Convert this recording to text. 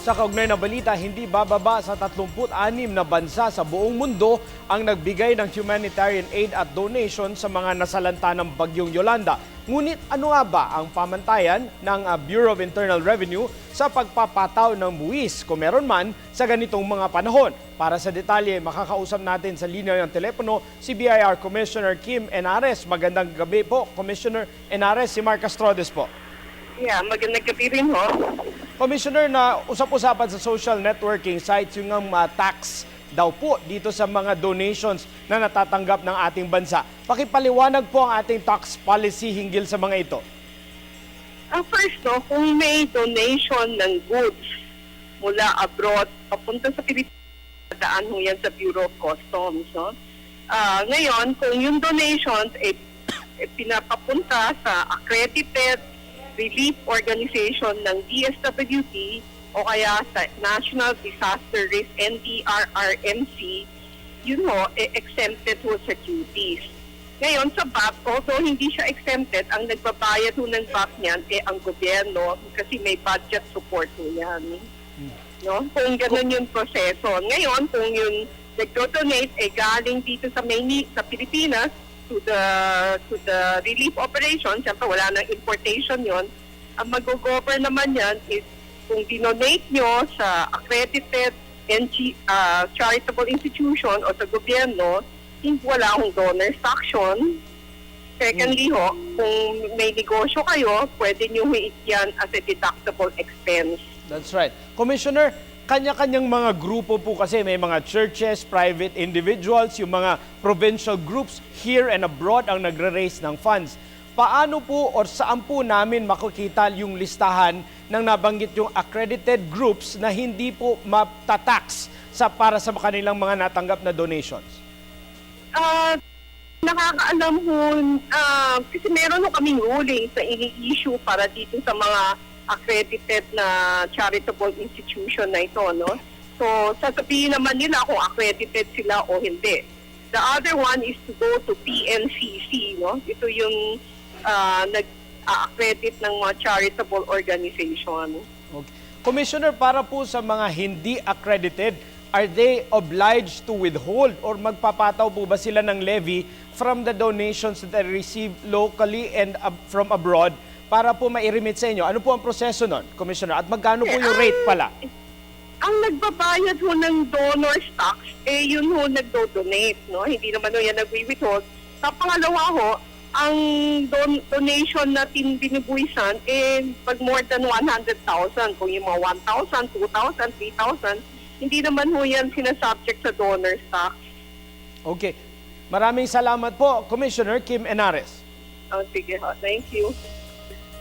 Sa kaugnay na balita, hindi bababa sa 36 na bansa sa buong mundo ang nagbigay ng humanitarian aid at donation sa mga nasalanta ng Bagyong Yolanda. Ngunit ano nga ba ang pamantayan ng Bureau of Internal Revenue sa pagpapataw ng buwis kung meron man sa ganitong mga panahon? Para sa detalye, makakausap natin sa linya ng telepono si BIR Commissioner Kim Henares. Magandang gabi po, Commissioner Henares. Si Mark Castrodes po. Yeah, magandang gabi rin ho. Commissioner, na usap-usapan sa social networking sites yung tax daw po dito sa mga donations na natatanggap ng ating bansa. Pakipaliwanag po ang ating tax policy hinggil sa mga ito. First, kung may donation ng goods mula abroad papunta sa Pilipinas, daan ho yan sa Bureau of Customs. Ngayon, kung yung donations pinapapunta sa accredited relief organization ng DSWD o kaya sa National Disaster Risk NDRRMC, exempted ho sa duties. Ngayon sa VAT, although hindi siya exempted, ang nagbabayad ho ng VAT niyan ang gobyerno kasi may budget support ho yan. No? Kung ganun yung proseso. Ngayon, kung yung nag-donate galing dito sa Pilipinas, to the relief operation, siyempre wala nang importation yon. Ang mag-govern naman yan is kung dinonate nyo sa accredited charitable institution o sa gobyerno, hindi wala akong donor's action. Secondly kung may negosyo kayo, pwede nyo yan as a deductible expense. That's right. Commissioner, kanya-kanyang mga grupo po kasi may mga churches, private individuals, yung mga provincial groups here and abroad ang nagre-raise ng funds. Paano po or saan po namin makikita yung listahan ng nabanggit yung accredited groups na hindi po matatax para sa kanilang mga natanggap na donations? Nakakaalam ho, kasi meron ho kaming ruling sa ini-issue para dito sa mga accredited na charitable institution na ito, no? So, sasabihin naman nila kung accredited sila o hindi. The other one is to go to PNCC, no? Ito yung nag-accredit ng mga charitable organization. Okay. Commissioner, para po sa mga hindi accredited, are they obliged to withhold or magpapataw po ba sila ng levy from the donations that they receive locally and from abroad para po ma-remit sa inyo? Ano po ang proseso nun, Commissioner? At magkano po yung rate pala? Ang nagbabayad ho ng donor's tax, yun ho nagdo-donate, no? Hindi naman ho yan nag-withhold. Sa pangalawa ho, ang donation natin binibuisan, pag more than 100,000, kung yung mga 1,000, 2,000, 3,000, hindi naman ho yan sinasubject sa donor's tax. Okay. Maraming salamat po, Commissioner Kim Henares. Sige ho. Thank you.